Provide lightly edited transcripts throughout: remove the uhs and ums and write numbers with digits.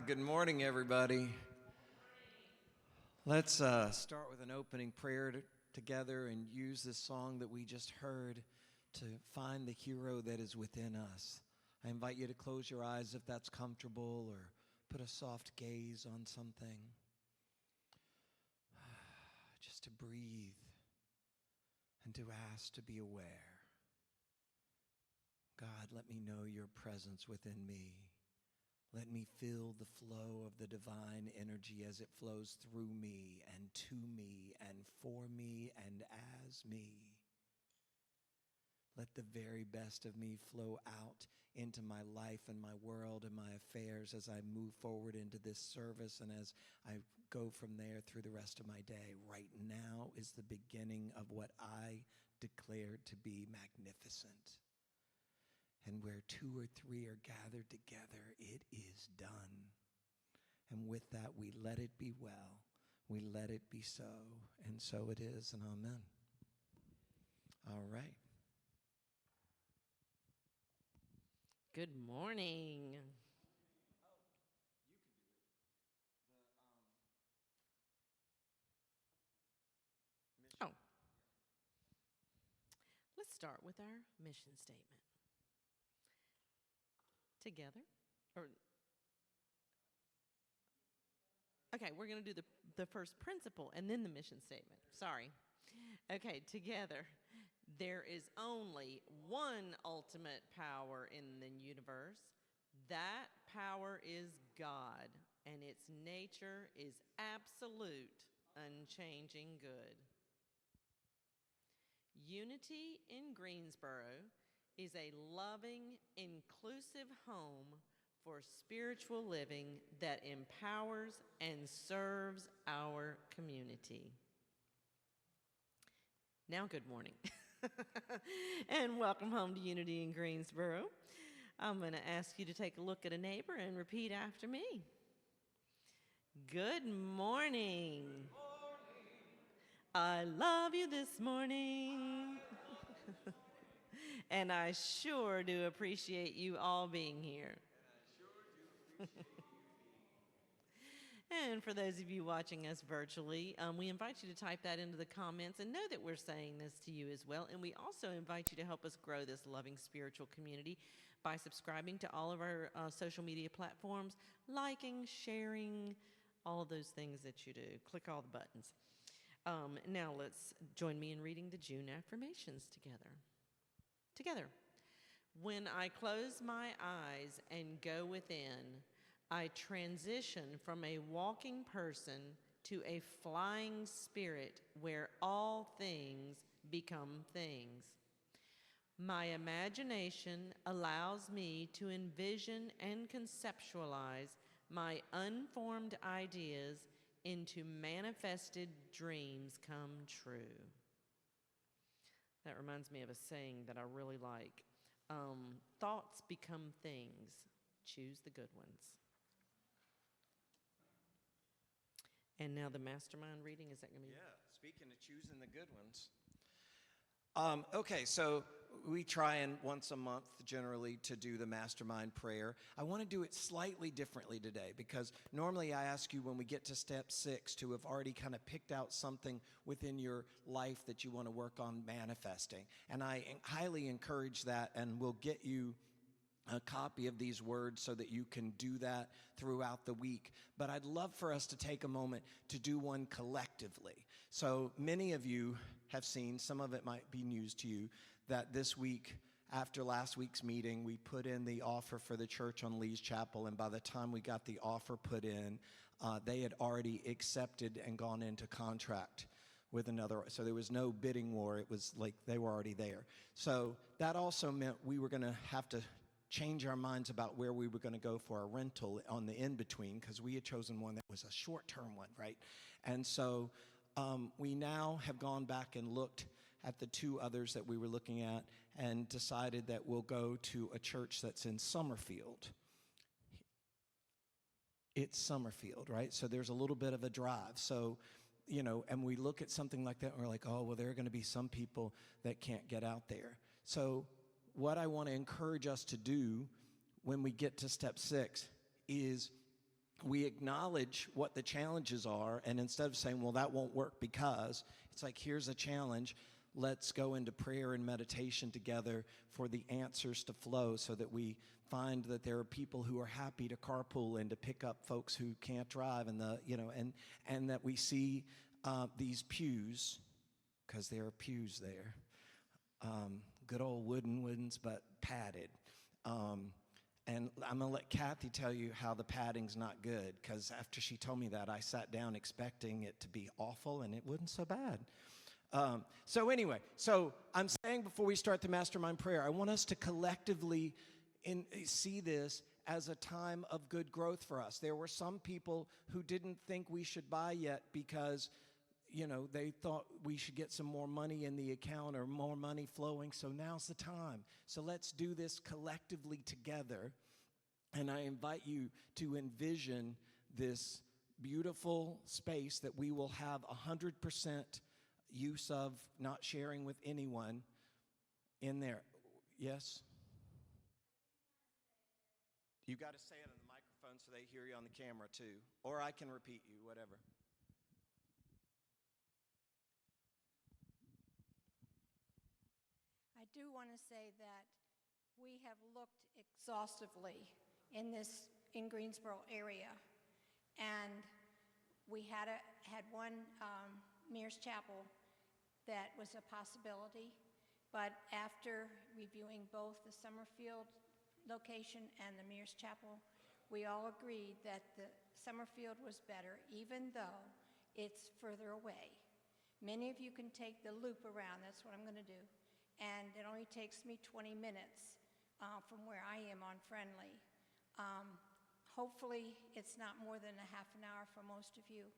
Good morning, everybody. Let's start with an opening prayer together and use this song that we just heard to find the hero that is within us. I invite you to close your eyes if that's comfortable, or put a soft gaze on something. Just to breathe and to ask to be aware. God, let me know your presence within me. Let me feel the flow of the divine energy as it flows through me and to me and for me and as me. Let the very best of me flow out into my life and my world and my affairs as I move forward into this service and as I go from there through the rest of my day. Right now is the beginning of what I declare to be magnificent. And where 2 or 3 are gathered together, it is done. And with that, we let it be well. We let it be so. And so it is, and amen. All right. Good morning. Oh. Let's start with our mission statement. Together? Okay, we're going to do the first principle and then the mission statement. Sorry. Okay, together. There is only one ultimate power in the universe. That power is God, and its nature is absolute, unchanging good. Unity in Greensboro is a loving, inclusive home for spiritual living that empowers and serves our community. Now, good morning. And welcome home to Unity in Greensboro. I'm going to ask you to take a look at a neighbor and repeat after me. Good morning. I love you this morning. And I sure do appreciate you all being here. And for those of you watching us virtually, we invite you to type that into the comments and know that we're saying this to you as well. And we also invite you to help us grow this loving spiritual community by subscribing to all of our social media platforms, liking, sharing, all of those things that you do. Click all the buttons. Now let's join me in reading the June affirmations together. When I close my eyes and go within, I transition from a walking person to a flying spirit where all things become things. My imagination allows me to envision and conceptualize my unformed ideas into manifested dreams come true. That reminds me of a saying that I really like. Thoughts become things. Choose the good ones. And now the mastermind reading, is that going to be? Yeah, speaking of choosing the good ones. Okay, so we try and once a month generally to do the mastermind prayer. I want to do it slightly differently today because normally I ask you when we get to step 6 to have already kind of picked out something within your life that you want to work on manifesting. And I highly encourage that, and we'll get you a copy of these words so that you can do that throughout the week. But I'd love for us to take a moment to do one collectively. So many of you have seen, some of it might be news to you, that this week, after last week's meeting, we put in the offer for the church on Lee's Chapel, and by the time we got the offer put in, they had already accepted and gone into contract with another. So there was no bidding war. It was like they were already there. So that also meant we were going to have to change our minds about where we were going to go for a rental on the in-between, because we had chosen one that was a short-term one, right? And so we now have gone back and looked at the 2 others that we were looking at and decided that we'll go to a church that's in Summerfield. It's Summerfield, right? So there's a little bit of a drive. So, and we look at something like that and we're like, oh, well, there are going to be some people that can't get out there. So what I want to encourage us to do when we get to step 6 is we acknowledge what the challenges are, and instead of saying, well, that won't work because, it's like, here's a challenge. Let's go into prayer and meditation together for the answers to flow, so that we find that there are people who are happy to carpool and to pick up folks who can't drive, and and that we see these pews, because there are pews there, good old wooden ones, but padded. And I'm going to let Kathy tell you how the padding's not good, because after she told me that, I sat down expecting it to be awful, and it wasn't so bad. So anyway, I'm saying before we start the mastermind prayer, I want us to collectively see this as a time of good growth for us. There were some people who didn't think we should buy yet because, they thought we should get some more money in the account or more money flowing, so now's the time. So let's do this collectively together, and I invite you to envision this beautiful space that we will have 100% use of, not sharing with anyone in there. Yes? You got to say it on the microphone so they hear you on the camera too, or I can repeat you, whatever. I do want to say that we have looked exhaustively in Greensboro area, and we had one Mears Chapel that was a possibility, but after reviewing both the Summerfield location and the Mears Chapel, we all agreed that the Summerfield was better, even though it's further away. Many of you can take the loop around, that's what I'm going to do, and it only takes me 20 minutes from where I am on Friendly. Hopefully it's not more than a half an hour for most of you.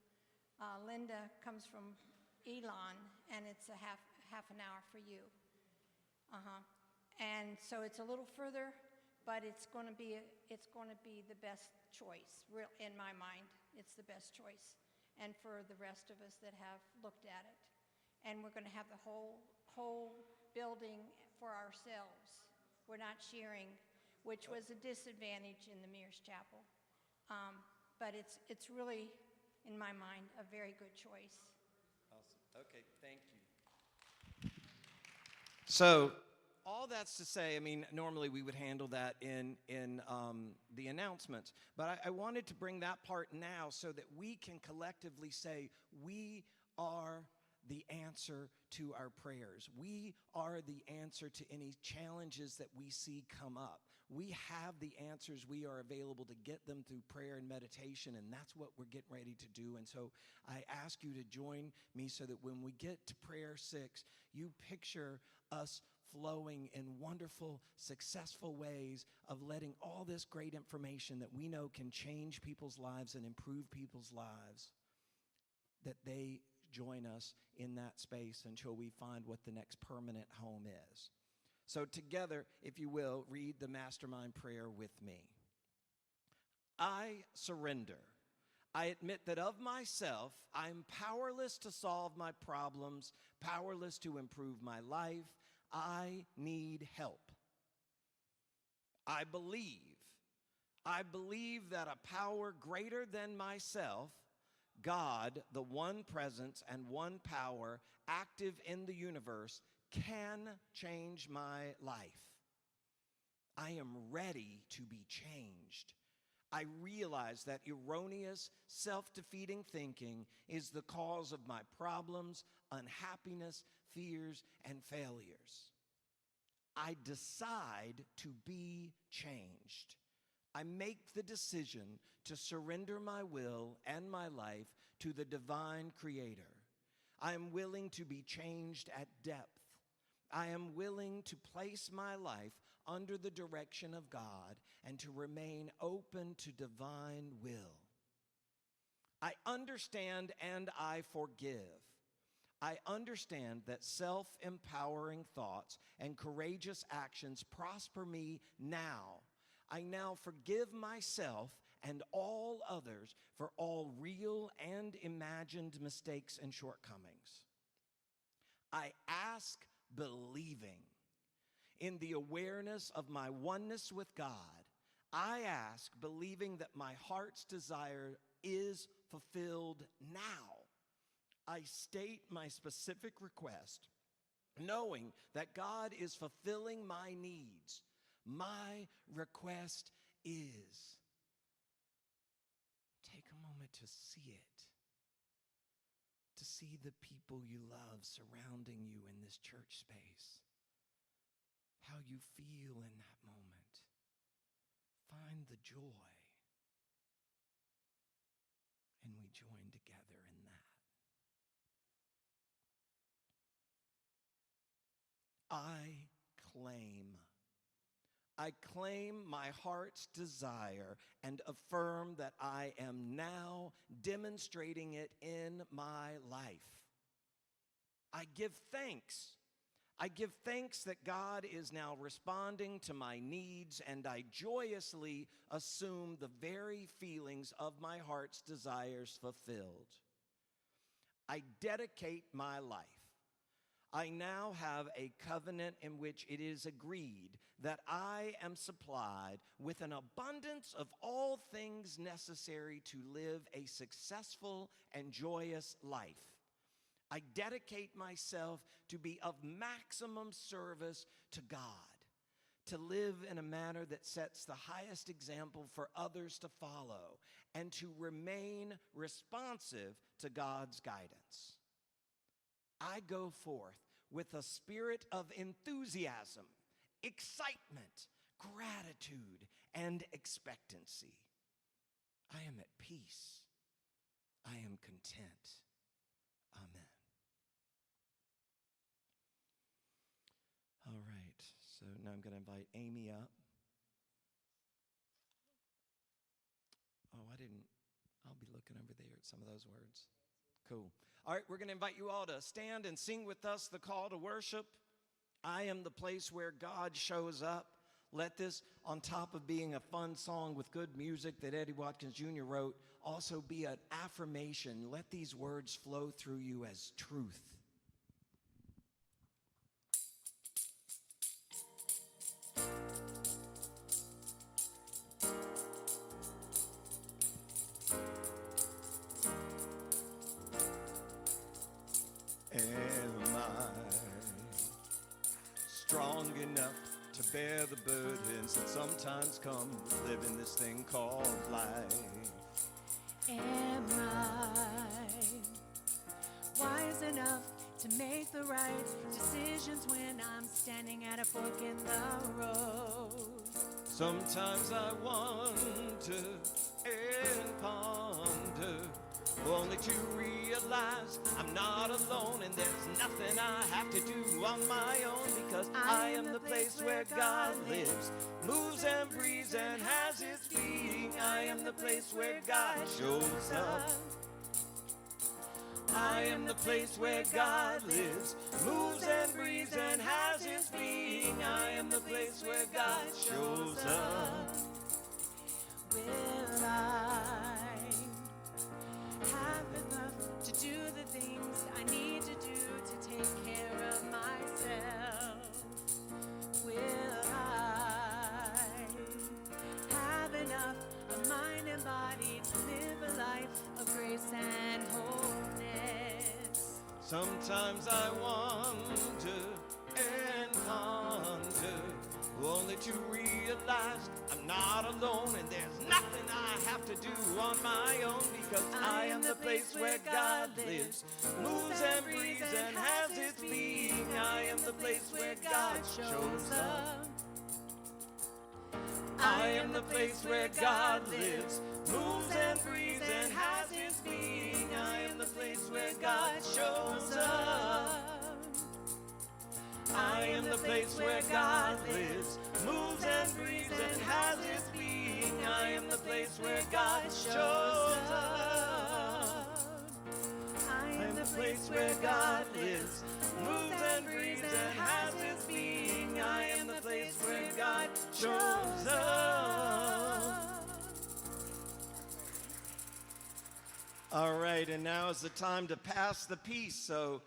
Linda comes from Elon, and it's a half an hour for you. And so it's a little further, but it's going to be the best choice. In my mind, it's the best choice, and for the rest of us that have looked at it. And we're going to have the whole building for ourselves. We're not sharing, which was a disadvantage in the Mears Chapel. But it's really, in my mind, a very good choice. Awesome. Okay, thank you. So, all that's to say, normally we would handle that in the announcements, but I wanted to bring that part now so that we can collectively say, we are the answer to our prayers. We are the answer to any challenges that we see come up. We have the answers. We are available to get them through prayer and meditation, and that's what we're getting ready to do. And so I ask you to join me so that when we get to prayer 6, you picture us flowing in wonderful, successful ways of letting all this great information that we know can change people's lives and improve people's lives, that they join us in that space until we find what the next permanent home is. So together, if you will, read the mastermind prayer with me. I surrender. I admit that of myself, I'm powerless to solve my problems, powerless to improve my life. I need help. I believe that a power greater than myself, God, the one presence and one power active in the universe, can change my life. I am ready to be changed. I realize that erroneous, self-defeating thinking is the cause of my problems, unhappiness, fears, and failures. I decide to be changed. I make the decision to surrender my will and my life to the divine Creator. I am willing to be changed at depth. I am willing to place my life under the direction of God and to remain open to divine will. I understand and I forgive. I understand that self-empowering thoughts and courageous actions prosper me now. I now forgive myself and all others for all real and imagined mistakes and shortcomings. I ask believing in the awareness of my oneness with God. I ask, believing that my heart's desire is fulfilled now. I state my specific request, knowing that God is fulfilling my needs. My request is, take a moment to see it, to see the people you love surrounding you in this church space, how you feel in that moment. Find the joy, and we join together in that. I claim my heart's desire and affirm that I am now demonstrating it in my life. I give thanks. I give thanks that God is now responding to my needs, and I joyously assume the very feelings of my heart's desires fulfilled. I dedicate my life. I now have a covenant in which it is agreed that I am supplied with an abundance of all things necessary to live a successful and joyous life. I dedicate myself to be of maximum service to God, to live in a manner that sets the highest example for others to follow, and to remain responsive to God's guidance. I go forth with a spirit of enthusiasm, excitement, gratitude, and expectancy. I am at peace. I am content. Amen. All right, so now I'm going to invite Amy up. I'll be looking over there at some of those words. Cool. All right, we're going to invite you all to stand and sing with us the call to worship. I am the place where God shows up. Let this, on top of being a fun song with good music that Eddie Watkins Jr. wrote, also be an affirmation. Let these words flow through you as truth. Am I strong enough to bear the burdens that sometimes come with living this thing called life? Am I wise enough to make the right decisions when I'm standing at a fork in the road? Sometimes I wonder and ponder, only to realize I'm not alone, and there's nothing I have to do on my own, because I am the place where God lives, moves and breathes and has his being. I am the place where God shows up. I am the place where God lives, moves and breathes and has his being. I am the place where God shows up. Will I have enough to do the things I need to do to take care of myself? Will I have enough of mind and body to live a life of grace and wholeness? Sometimes I wonder and ponder, only to realize I'm not alone, and there's nothing I have to do on my own, because I am the place where God lives, moves and breathes and has his being. I am the place where God shows up. I am the place where God lives, moves and breathes and has his being. I am the place where God shows up. I am the place where God lives, moves and breathes and has his being. I am the place where God shows up. I am the place where God lives, moves and breathes and has his being. I am the place where God shows up. All right, and now is the time to pass the peace. So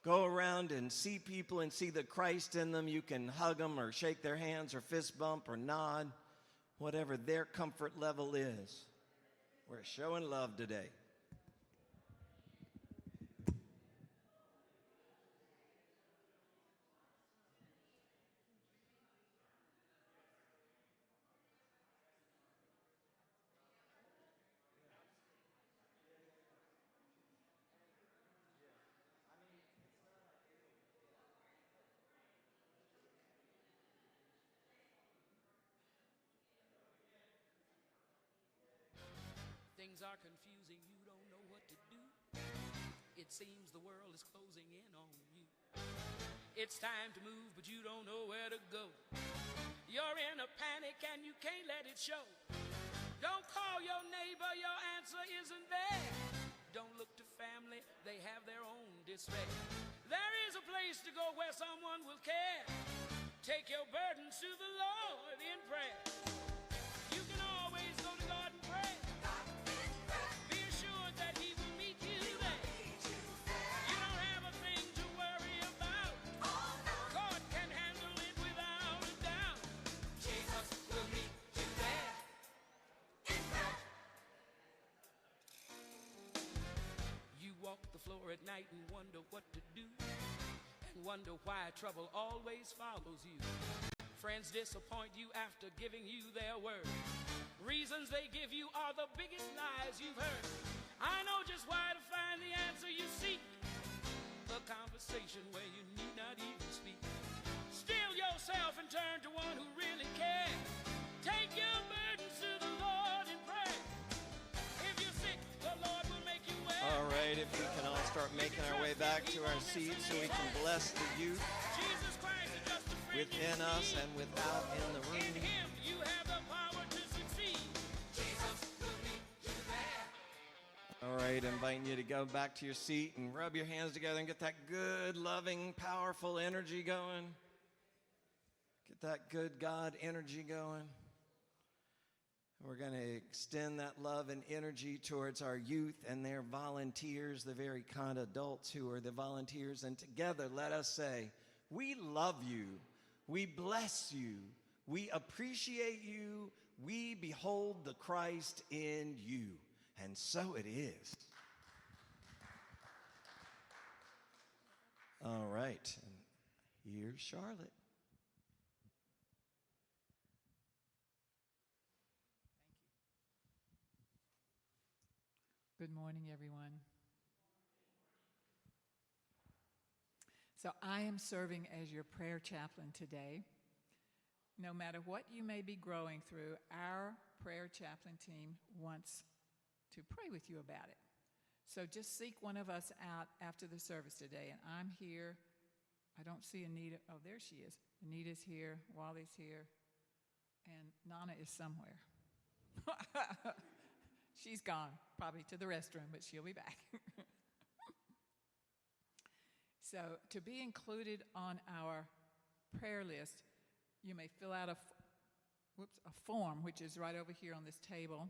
go around and see people and see the Christ in them. You can hug them or shake their hands or fist bump or nod, whatever their comfort level is. We're showing love today. Things are confusing, you don't know what to do. It seems the world is closing in on you. It's time to move, but you don't know where to go. You're in a panic and you can't let it show. Don't call your neighbor, your answer isn't there. Don't look to family, they have their own despair. There is a place to go where someone will care. Take your burdens to the Lord in prayer. You can always go to God and pray. Be assured that He will meet you there. You don't have a thing to worry about. God can handle it without a doubt. Jesus will meet you there. You walk the floor at night and wonder what to do, and wonder why trouble always follows you. Friends disappoint you after giving you their word. Reasons they give you are the biggest lies you've heard. I know just why to find the answer you seek. The conversation where you need not even speak. Still yourself and turn to one who really cares. Take your burdens to the Lord in prayer. If you're sick, the Lord will make you well. All right, if we can all start making our way back to our seats so we can bless the youth Jesus Christ is just a friend within you us need. and without in the In room. Him you have the power to succeed. Jesus will meet you there. All right, inviting you to go back to your seat and rub your hands together and get that good, loving, powerful energy going. Get that good God energy going. We're going to extend that love and energy towards our youth and their volunteers, the very kind of adults who are the volunteers. And together, let us say, we love you. We bless you. We appreciate you. We behold the Christ in you. And so it is. All right. And here's Charlotte. Good morning, everyone. So I am serving as your prayer chaplain today. No matter what you may be growing through, our prayer chaplain team wants to pray with you about it. So just seek one of us out after the service today. And I'm here. I don't see Anita. Oh, there she is. Anita's here. Wally's here. And Nana is somewhere. She's gone, probably to the restroom, but she'll be back. So to be included on our prayer list, you may fill out a form, which is right over here on this table,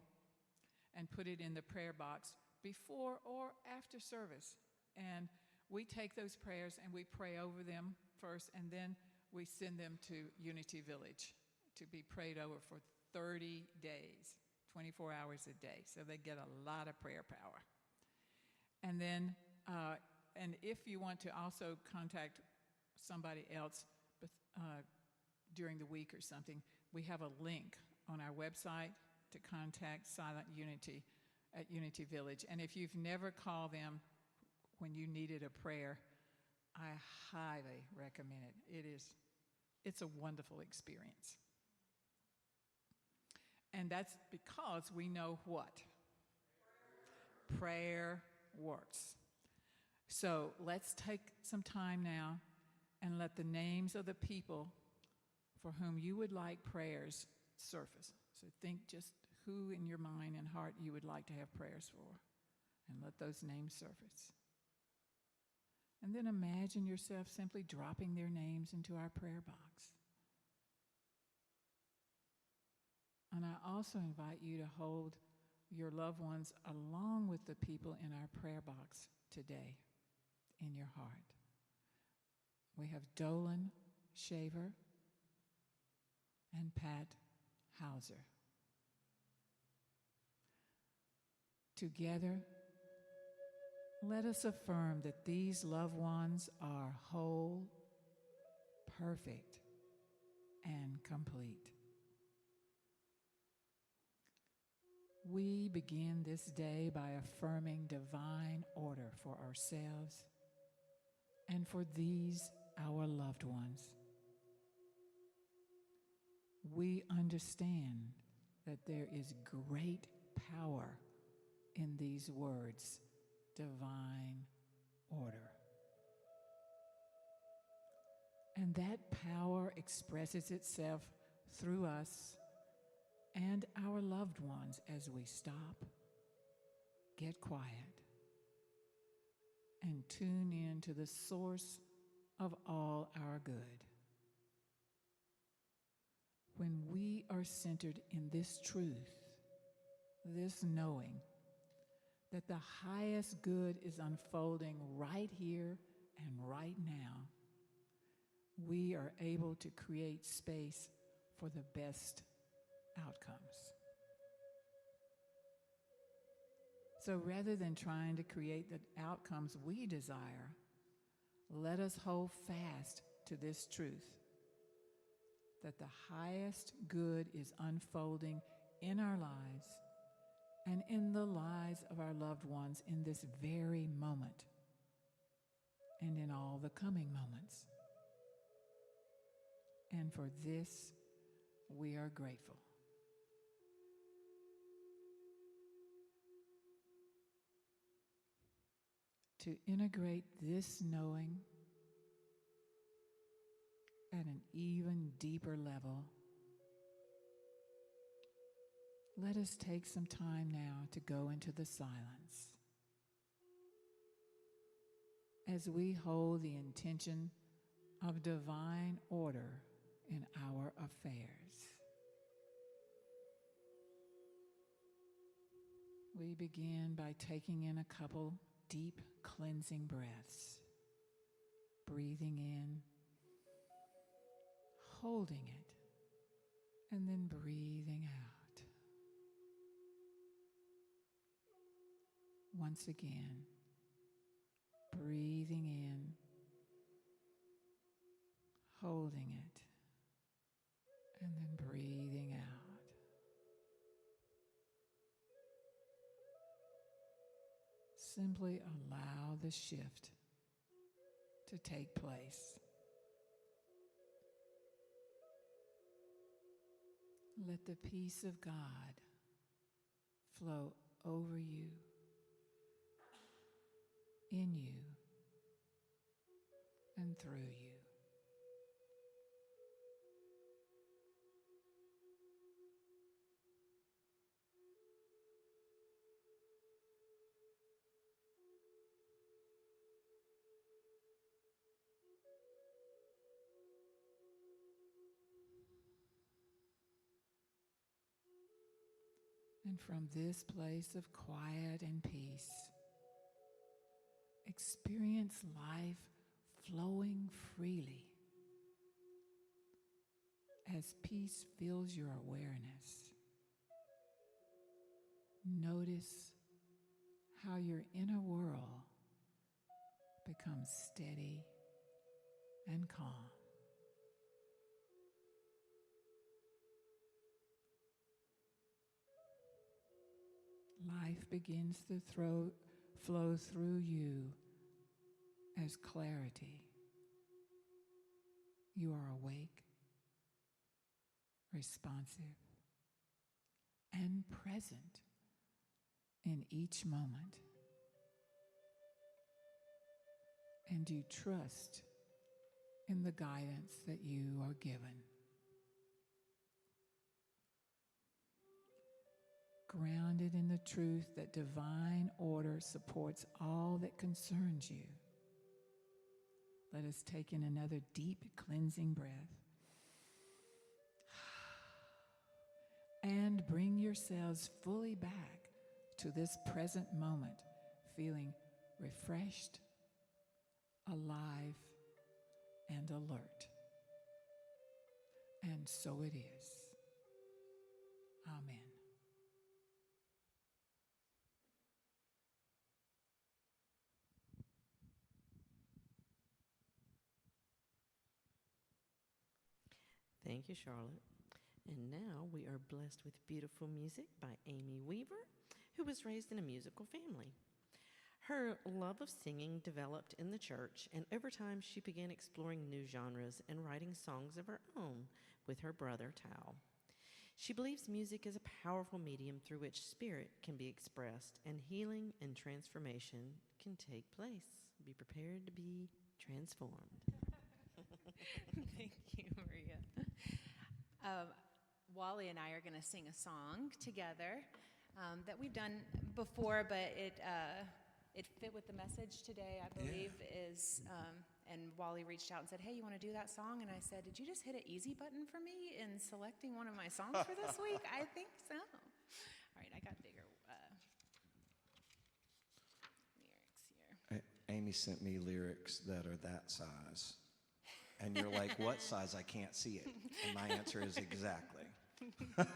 and put it in the prayer box before or after service. And we take those prayers and we pray over them first, and then we send them to Unity Village to be prayed over for 30 days. 24 hours a day, so they get a lot of prayer power. And then, and if you want to also contact somebody else during the week or something, we have a link on our website to contact Silent Unity at Unity Village. And if you've never called them when you needed a prayer, I highly recommend it. It's a wonderful experience. And that's because we know what? Prayer works. So let's take some time now and let the names of the people for whom you would like prayers surface. So think just who in your mind and heart you would like to have prayers for, and let those names surface. And then imagine yourself simply dropping their names into our prayer box. And I also invite you to hold your loved ones along with the people in our prayer box today in your heart. We have Dolan Shaver and Pat Hauser. Together, let us affirm that these loved ones are whole, perfect, and complete. We begin this day by affirming divine order for ourselves and for these, our loved ones. We understand that there is great power in these words, divine order. And that power expresses itself through us and our loved ones as we stop, get quiet, and tune in to the source of all our good. When we are centered in this truth, this knowing that the highest good is unfolding right here and right now, we are able to create space for the best outcomes. So rather than trying to create the outcomes we desire, let us hold fast to this truth that the highest good is unfolding in our lives and in the lives of our loved ones in this very moment and in all the coming moments. And for this, we are grateful. To integrate this knowing at an even deeper level, let us take some time now to go into the silence as we hold the intention of divine order in our affairs. We begin by taking in a couple deep cleansing breaths, breathing in, holding it, and then breathing out. Once again, breathing in, holding it, and then breathing out. Simply allow the shift to take place. Let the peace of God flow over you, in you, and through you. And from this place of quiet and peace, experience life flowing freely as peace fills your awareness. Notice how your inner world becomes steady and calm. Life begins to flow through you as clarity. You are awake, responsive, and present in each moment. And you trust in the guidance that you are given. Grounded in the truth that divine order supports all that concerns you, let us take in another deep cleansing breath. And bring yourselves fully back to this present moment, feeling refreshed, alive, and alert. And so it is. Amen. Thank you, Charlotte. And now we are blessed with beautiful music by Amy Weaver, who was raised in a musical family. Her love of singing developed in the church, and over time she began exploring new genres and writing songs of her own with her brother, Tal. She believes music is a powerful medium through which spirit can be expressed and healing and transformation can take place. Be prepared to be transformed. Thank you, Maria. Wally and I are going to sing a song together that we've done before, but it fit with the message today, I believe, and Wally reached out and said, hey, you want to do that song? And I said, did you just hit an easy button for me in selecting one of my songs for this week? I think so. All right, I got bigger lyrics here. Amy sent me lyrics that are that size. And you're like, what size? I can't see it. And my answer is exactly. All right.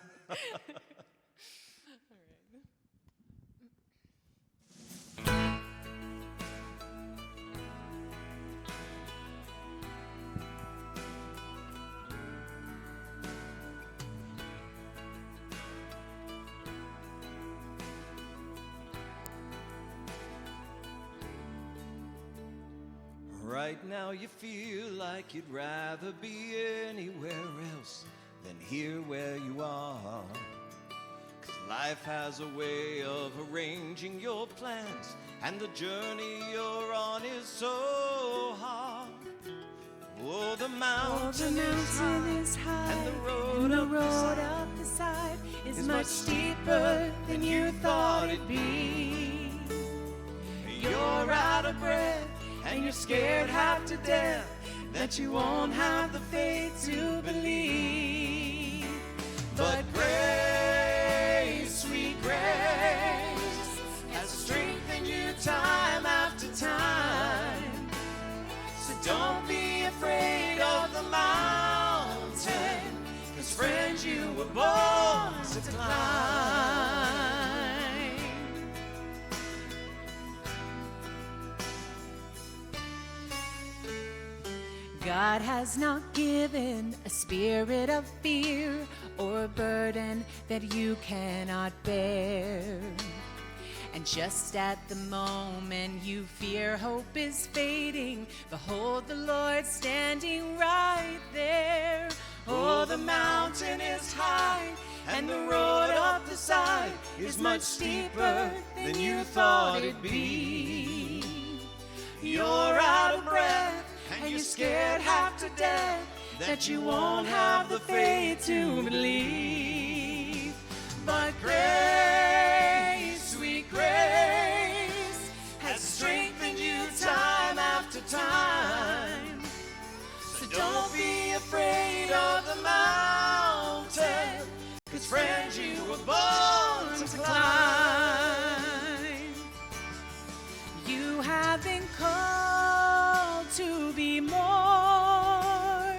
Right now you feel like you'd rather be anywhere else than here where you are. 'Cause life has a way of arranging your plans, and the journey you're on is so hard. Oh, the mountain is high, and the road up the side is much steeper than you thought it'd be. You're out of breath, and you're scared half to death that you won't have the faith to believe. But grace, sweet grace, has strengthened you time after time. So don't be afraid of the mountain, 'cause friends, you were born to climb. God has not given a spirit of fear or a burden that you cannot bear. And just at the moment you fear hope is fading, behold the Lord standing right there. Oh, the mountain is high, and the road up the side is much steeper than you thought it'd be. You're out of breath, and you're scared half to death that you won't have the faith to believe. But grace, sweet grace, has strengthened you time after time. So don't be afraid of the mountain, 'cause friends, you were born to climb. You have been called to be more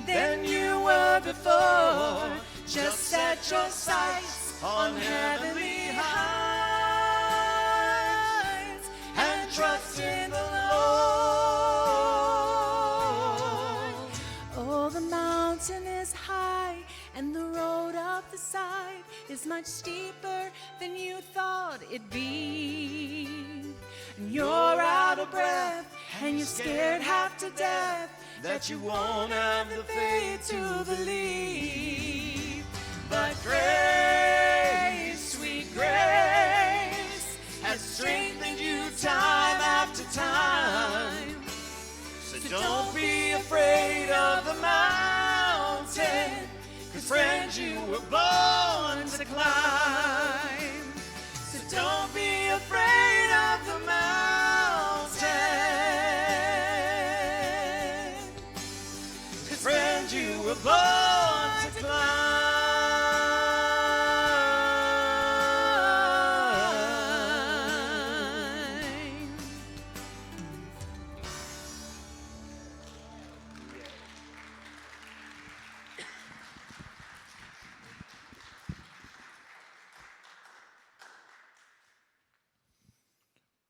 than you were before. Just set your sights on heavenly heights and trust in the Lord. Oh, the mountain is high, and the road up the side is much steeper than you thought it'd be. And you're out of breath, and you're scared half to death that you won't have the faith to believe. But grace, sweet grace, has strengthened you time after time. So don't be afraid of the mountain, 'cause friends, you were born to climb. So don't be afraid of the mountain, 'cause friends, you were born to climb.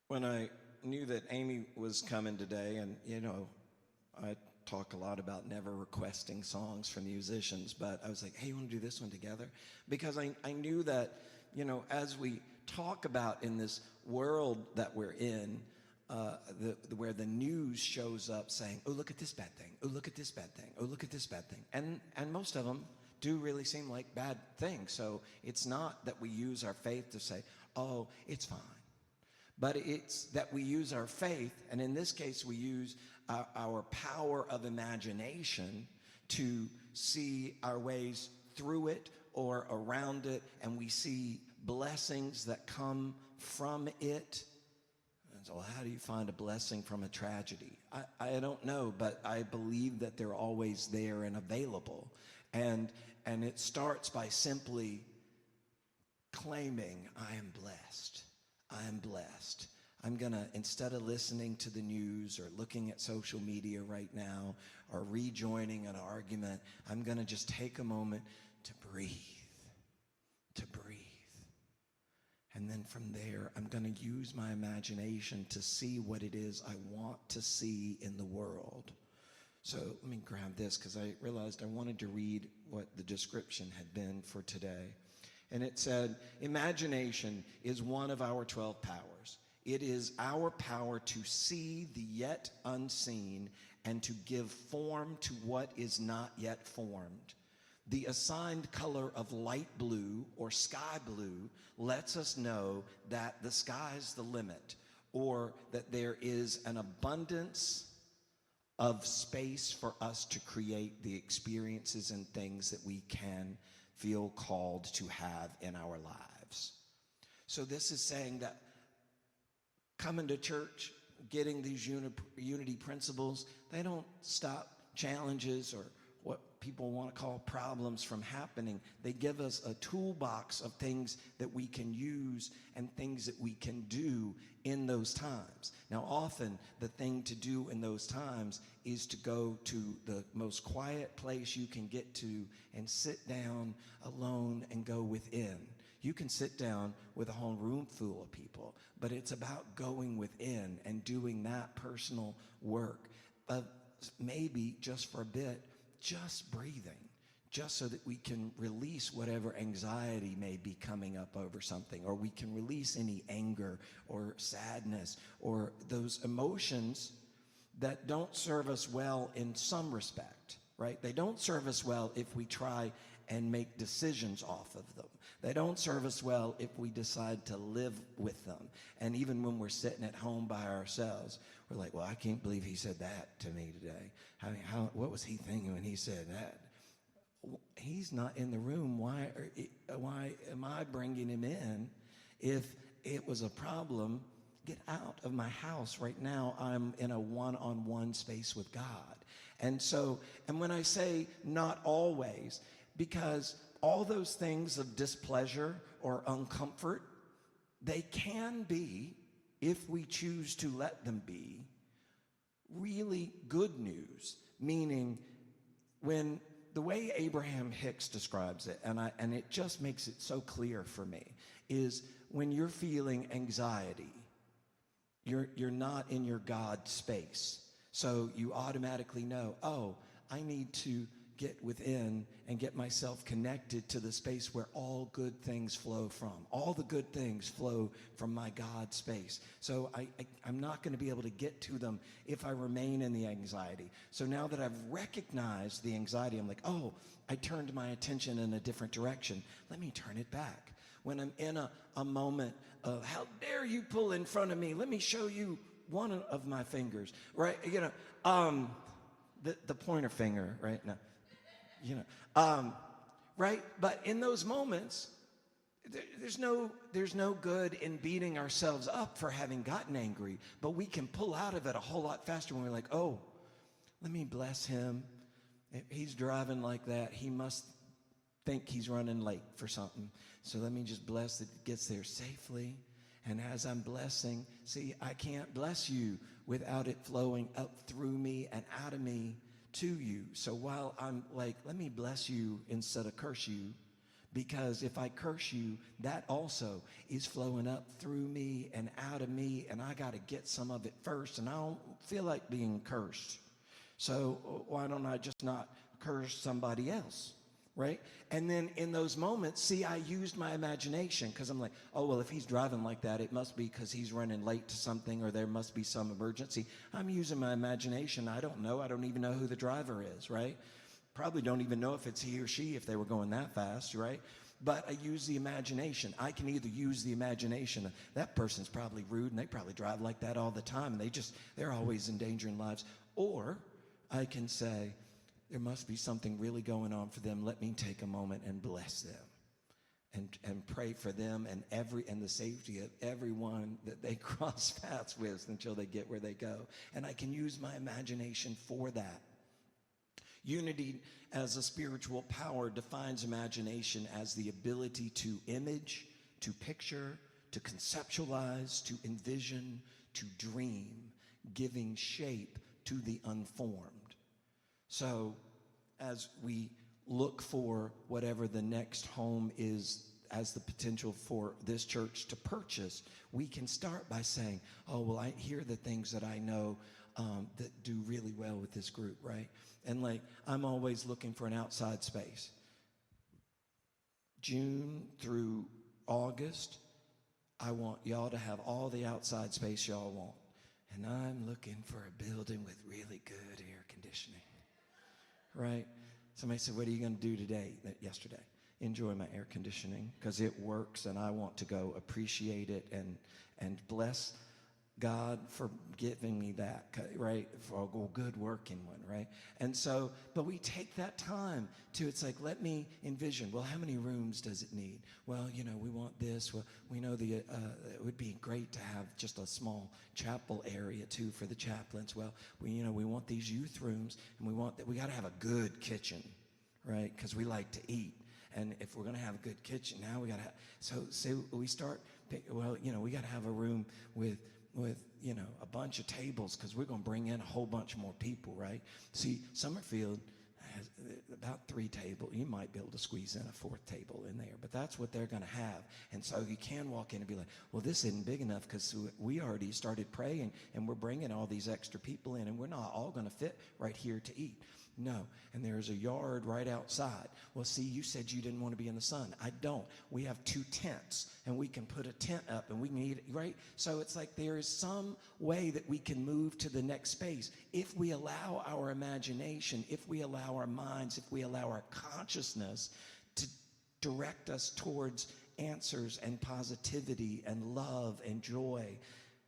When I knew that Amy was coming today, and I talk a lot about never requesting songs from musicians, but I was like, hey, you want to do this one together? Because I knew that, as we talk about in this world that we're in, where the news shows up saying, oh, look at this bad thing. Oh, look at this bad thing. Oh, look at this bad thing. And most of them do really seem like bad things. So it's not that we use our faith to say, oh, it's fine. But it's that we use our faith, and in this case, we use our power of imagination to see our ways through it or around it, and we see blessings that come from it. And so how do you find a blessing from a tragedy? I don't know, but I believe that they're always there and available. And it starts by simply claiming, I am blessed. I am blessed. I'm going to, instead of listening to the news or looking at social media right now or rejoining an argument, I'm going to just take a moment to breathe. And then from there, I'm going to use my imagination to see what it is I want to see in the world. So let me grab this because I realized I wanted to read what the description had been for today. And it said, imagination is one of our 12 powers. It is our power to see the yet unseen and to give form to what is not yet formed. The assigned color of light blue or sky blue lets us know that the sky's the limit, or that there is an abundance of space for us to create the experiences and things that we can feel called to have in our lives. So this is saying that coming to church, getting these unity principles, they don't stop challenges or what people want to call problems from happening. They give us a toolbox of things that we can use and things that we can do in those times. Now, often the thing to do in those times is to go to the most quiet place you can get to and sit down alone and go within. You can sit down with a whole room full of people, but it's about going within and doing that personal work of maybe just for a bit, just breathing, just so that we can release whatever anxiety may be coming up over something, or we can release any anger or sadness or those emotions that don't serve us well in some respect, right? They don't serve us well if we try and make decisions off of them. They don't serve us well if we decide to live with them. And even when we're sitting at home by ourselves, we're like, well, I can't believe he said that to me today. What was he thinking when he said that? He's not in the room. Why am I bringing him in? If it was a problem, get out of my house right now. I'm in a one-on-one space with God. And when I say not always, because all those things of displeasure or uncomfort, they can be, if we choose to let them be, really good news. Meaning, when the way Abraham Hicks describes it, and it just makes it so clear for me, is when you're feeling anxiety, you're not in your God space. So you automatically know, oh, I need to get within and get myself connected to the space where all good things flow from. All the good things flow from my God space. So I'm not going to be able to get to them if I remain in the anxiety. So now that I've recognized the anxiety, I'm like, oh, I turned my attention in a different direction. Let me turn it back. When I'm in a moment of, how dare you pull in front of me? Let me show you one of my fingers, right? The pointer finger, right? No. Right? But in those moments, there's no good in beating ourselves up for having gotten angry, but we can pull out of it a whole lot faster when we're like, oh, let me bless him. If he's driving like that, he must think he's running late for something. So let me just bless that it gets there safely. And as I'm blessing, see, I can't bless you without it flowing up through me and out of me to you. So while I'm like, let me bless you instead of curse you, because if I curse you, that also is flowing up through me and out of me, and I got to get some of it first, and I don't feel like being cursed. So why don't I just not curse somebody else, right? And then in those moments, see, I used my imagination because I'm like, oh, well, if he's driving like that, it must be because he's running late to something or there must be some emergency. I'm using my imagination. I don't know. I don't even know who the driver is, right? Probably don't even know if it's he or she if they were going that fast, right? But I use the imagination. I can either use the imagination. That person's probably rude and they probably drive like that all the time and they're always endangering lives. Or I can say, there must be something really going on for them. Let me take a moment and bless them and pray for them and the safety of everyone that they cross paths with until they get where they go. And I can use my imagination for that. Unity as a spiritual power defines imagination as the ability to image, to picture, to conceptualize, to envision, to dream, giving shape to the unformed. So as we look for whatever the next home is as the potential for this church to purchase, we can start by saying, oh, well, here are the things that I know that do really well with this group, right? And like, I'm always looking for an outside space. June through August, I want y'all to have all the outside space y'all want. And I'm looking for a building with really good air conditioning, right? Somebody said, what are you going to do yesterday? Enjoy my air conditioning because it works and I want to go appreciate it and bless God for giving me that, right? For a good working one, right? And so, but we take that time to, it's like, let me envision, well, how many rooms does it need? Well, we want this. Well, we know it would be great to have just a small chapel area too for the chaplains. Well, we want these youth rooms and we got to have a good kitchen, right? Because we like to eat. And if we're going to have a good kitchen, now we got to so we start, we got to have a room with a bunch of tables because we're going to bring in a whole bunch more people, right? See, Summerfield has about 3 tables. You might be able to squeeze in a 4th table in there, but that's what they're going to have. And so you can walk in and be like, well, this isn't big enough because we already started praying and we're bringing all these extra people in and we're not all going to fit right here to eat. No, and there's a yard right outside. Well, see, you said you didn't want to be in the sun. I don't. We have 2 tents, and we can put a tent up, and we can eat it, right? So it's like there is some way that we can move to the next space if we allow our imagination, if we allow our minds, if we allow our consciousness to direct us towards answers and positivity and love and joy,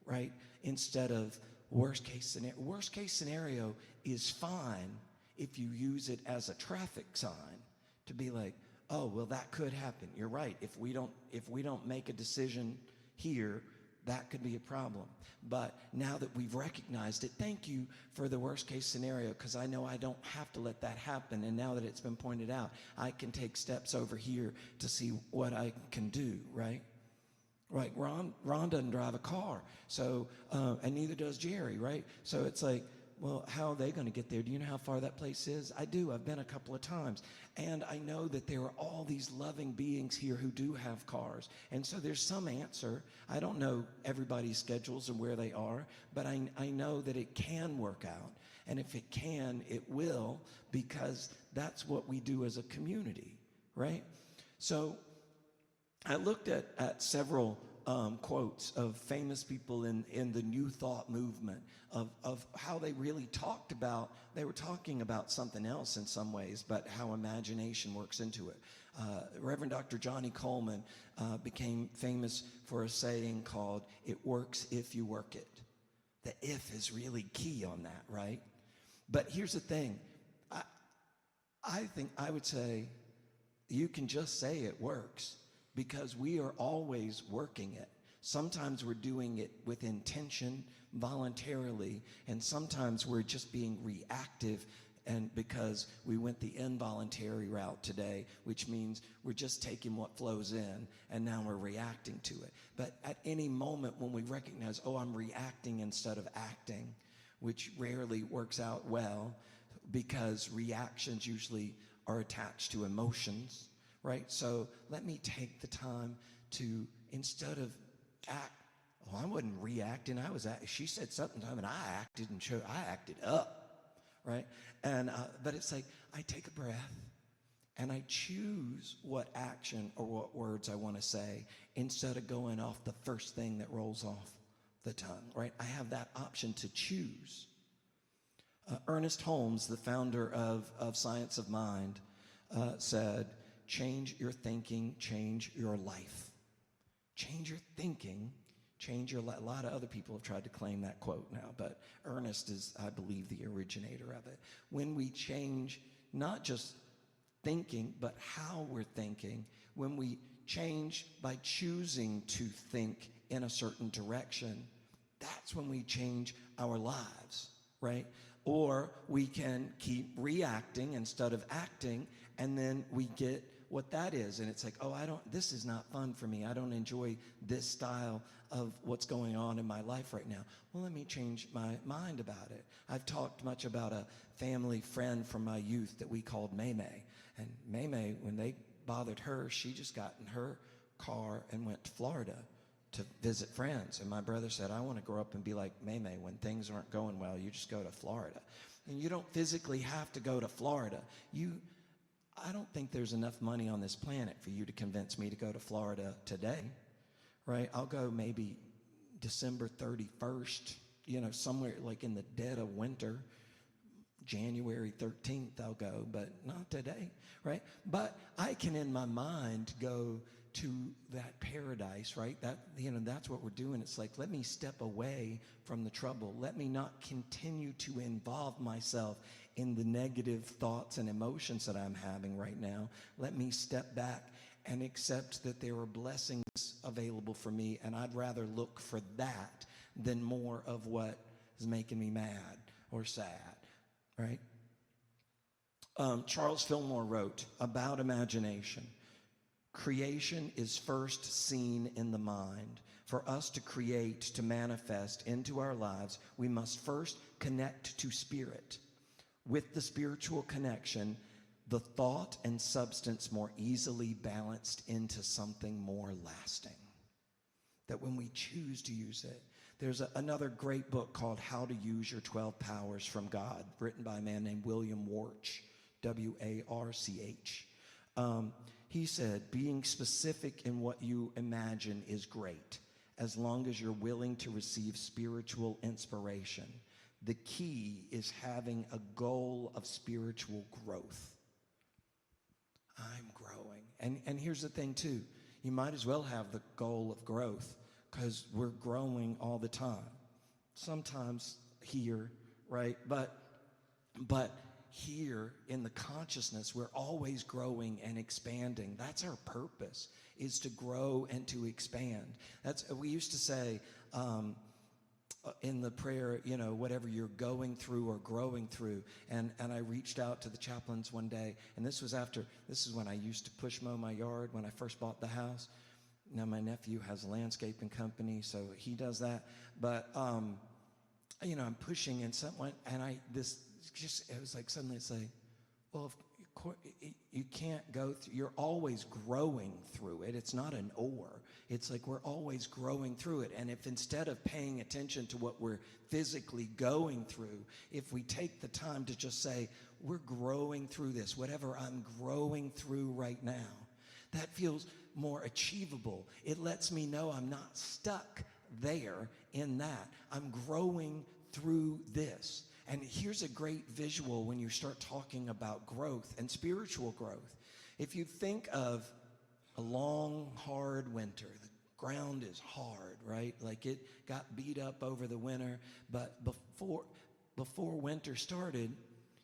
right? Instead of worst case scenario. Worst case scenario is fine if you use it as a traffic sign to be like, oh, well, that could happen. You're right. If we don't make a decision here, that could be a problem. But now that we've recognized it, thank you for the worst case scenario, because I know I don't have to let that happen. And now that it's been pointed out, I can take steps over here to see what I can do, right? Right, Ron doesn't drive a car, so and neither does Jerry, right? So it's like, well, how are they going to get there? Do you know how far that place is? I do. I've been a couple of times. And I know that there are all these loving beings here who do have cars. And so there's some answer. I don't know everybody's schedules and where they are, but I know that it can work out. And if it can, it will, because that's what we do as a community, right? So I looked at several quotes of famous people in the New Thought movement of how they really they were talking about something else in some ways, but how imagination works into it. Reverend Dr. Johnny Coleman became famous for a saying called, "It works if you work it." The if is really key on that, right? But here's the thing. I think I would say you can just say it works, because we are always working it. Sometimes we're doing it with intention, voluntarily, and sometimes we're just being reactive, and because we went the involuntary route today, which means we're just taking what flows in, and now we're reacting to it. But at any moment when we recognize, oh, I'm reacting instead of acting, which rarely works out well, because reactions usually are attached to emotions, right? So let me take the time to, instead of act, oh, I wasn't reacting, she said something to him and I acted up, right? And but it's like I take a breath and I choose what action or what words I want to say instead of going off the first thing that rolls off the tongue, right? I have that option to choose. Ernest Holmes, the founder of Science of Mind, said, change your thinking, change your life. Change your thinking, change your life. A lot of other people have tried to claim that quote now, but Ernest is, I believe, the originator of it. When we change not just thinking, but how we're thinking, when we change by choosing to think in a certain direction, that's when we change our lives, right? Or we can keep reacting instead of acting, and then we get what that is. And it's like, oh, this is not fun for me. I don't enjoy this style of what's going on in my life right now. Well, let me change my mind about it. I've talked much about a family friend from my youth that we called Maymay. And Maymay, when they bothered her, she just got in her car and went to Florida to visit friends. And my brother said, I want to grow up and be like Maymay. When things aren't going well, you just go to Florida. And you don't physically have to go to Florida. I don't think there's enough money on this planet for you to convince me to go to Florida today, right? I'll go maybe December 31st, somewhere like in the dead of winter. January 13th I'll go, but not today, right? But I can in my mind go to that paradise, right? That's what we're doing. It's like, let me step away from the trouble. Let me not continue to involve myself in the negative thoughts and emotions that I'm having right now. Let me step back and accept that there are blessings available for me, and I'd rather look for that than more of what is making me mad or sad, right? Charles Fillmore wrote about imagination. Creation is first seen in the mind. For us to create, to manifest into our lives, we must first connect to spirit. With the spiritual connection, the thought and substance more easily balanced into something more lasting. That when we choose to use it, there's another great book called How to Use Your 12 Powers from God, written by a man named William Warch, W-A-R-C-H. He said, being specific in what you imagine is great, as long as you're willing to receive spiritual inspiration. The key is having a goal of spiritual growth. I'm growing. And here's the thing, too. You might as well have the goal of growth, because we're growing all the time. Sometimes here, right? But here in the consciousness, we're always growing and expanding. That's our purpose, is to grow and to expand. We used to say in the prayer, whatever you're going through or growing through. And I reached out to the chaplains one day, and this is when I used to push mow my yard when I first bought the house. Now my nephew has a landscaping company, so he does that. But I'm pushing, and it was like suddenly it's like, well, you can't go through. You're always growing through it. It's not an or. It's like we're always growing through it. And if instead of paying attention to what we're physically going through, if we take the time to just say, we're growing through this, whatever I'm growing through right now, that feels more achievable. It lets me know I'm not stuck there in that. I'm growing through this. And here's a great visual when you start talking about growth and spiritual growth. If you think of a long, hard winter, the ground is hard, right? Like it got beat up over the winter, but before winter started,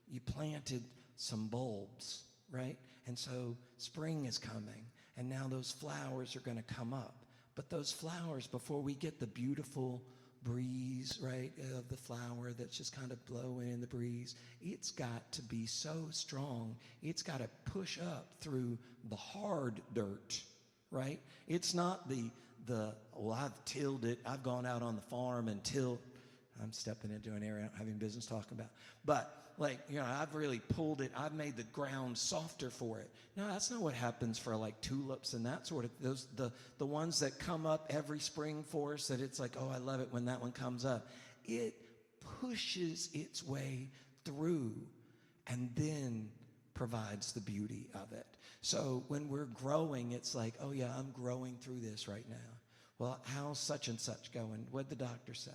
you planted some bulbs, right? And so spring is coming, and now those flowers are going to come up. But those flowers, before we get the beautiful breeze, right, of the flower that's just kind of blowing in the breeze, it's got to be so strong. It's got to push up through the hard dirt, right? It's not I've tilled it. I've gone out on the farm and tilled. I'm stepping into an area I don't have any business talking about. But I've really pulled it. I've made the ground softer for it. No, that's not what happens for like tulips and that sort of, the ones that come up every spring for us, that it's like, oh, I love it when that one comes up. It pushes its way through and then provides the beauty of it. So when we're growing, it's like, oh yeah, I'm growing through this right now. Well, how's such and such going? What'd the doctor say?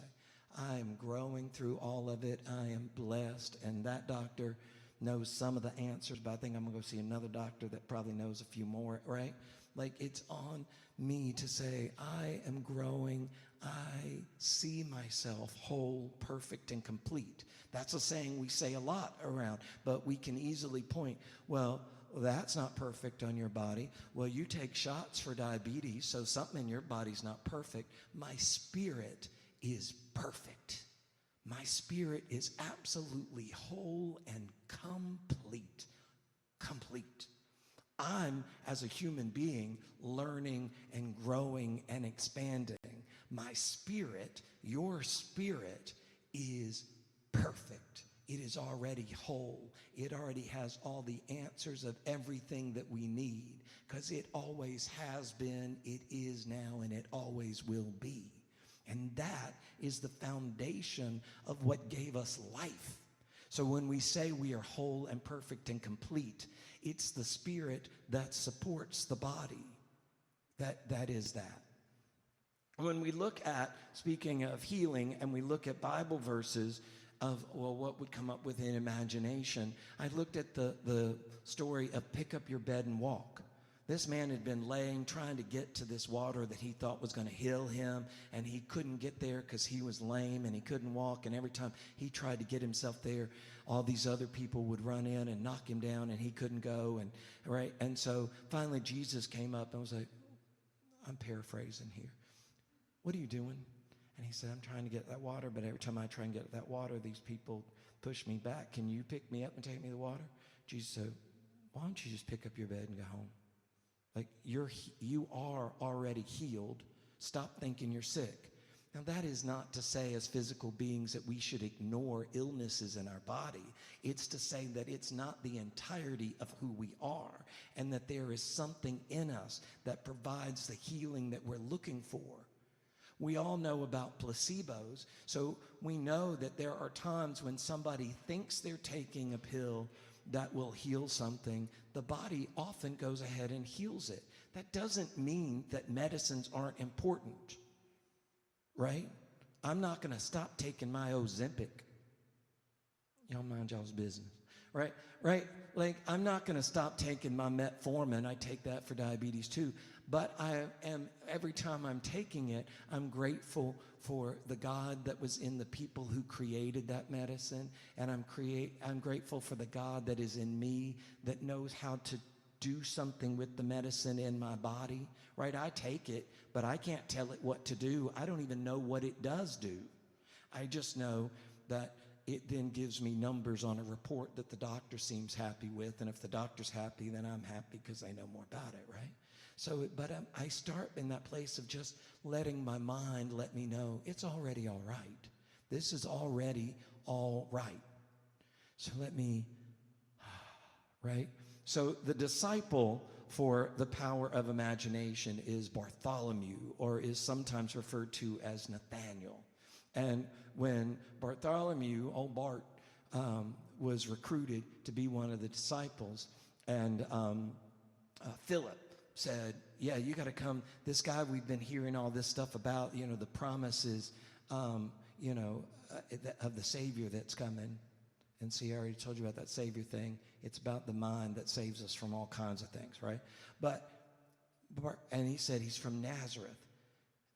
I am growing through all of it. I am blessed. And that doctor knows some of the answers, but I think I'm going to go see another doctor that probably knows a few more, right? Like, it's on me to say, I am growing. I see myself whole, perfect, and complete. That's a saying we say a lot around, but we can easily point, well, that's not perfect on your body. Well, you take shots for diabetes, so something in your body's not perfect. My spirit is perfect. My spirit is absolutely whole and complete. Complete. I'm, as a human being, learning and growing and expanding. My spirit, your spirit, is perfect. It is already whole. It already has all the answers of everything that we need, because it always has been, it is now, and it always will be. And that is the foundation of what gave us life. So when we say we are whole and perfect and complete, it's the spirit that supports the body. That is that. When we look at, speaking of healing, and we look at Bible verses of, well, what would come up within imagination, I looked at the story of pick up your bed and walk. This man had been trying to get to this water that he thought was going to heal him, and he couldn't get there because he was lame and he couldn't walk, and every time he tried to get himself there, all these other people would run in and knock him down, and he couldn't go, and so finally Jesus came up and was like, I'm paraphrasing here, what are you doing? And he said, I'm trying to get that water, but every time I try and get that water, these people push me back. Can you pick me up and take me to the water? Jesus said, why don't you just pick up your bed and go home? Like, you are already healed. Stop thinking you're sick. Now, that is not to say as physical beings that we should ignore illnesses in our body. It's to say that it's not the entirety of who we are, and that there is something in us that provides the healing that we're looking for. We all know about placebos, so we know that there are times when somebody thinks they're taking a pill that will heal something. The body often goes ahead and heals it. That doesn't mean that medicines aren't important, right? I'm not going to stop taking my Ozempic. Y'all mind y'all's business, right? Like, I'm not going to stop taking my metformin. I take that for diabetes too. But I am, every time I'm taking it, I'm grateful for the God that was in the people who created that medicine, and I'm grateful for the God that is in me that knows how to do something with the medicine in my body, right? I take it, but I can't tell it what to do. I don't even know what it does do. I just know that it then gives me numbers on a report that the doctor seems happy with, and if the doctor's happy, then I'm happy because I know more about it, right? So, but I start in that place of just letting my mind let me know it's already all right. This is already all right. So let me, right? So the disciple for the power of imagination is Bartholomew, or is sometimes referred to as Nathaniel. And when Bartholomew, old Bart, was recruited to be one of the disciples, and Philip said, yeah, you got to come. This guy we've been hearing all this stuff about, the promises, of the Savior that's coming. And see, I already told you about that Savior thing. It's about the mind that saves us from all kinds of things, right? And he said he's from Nazareth.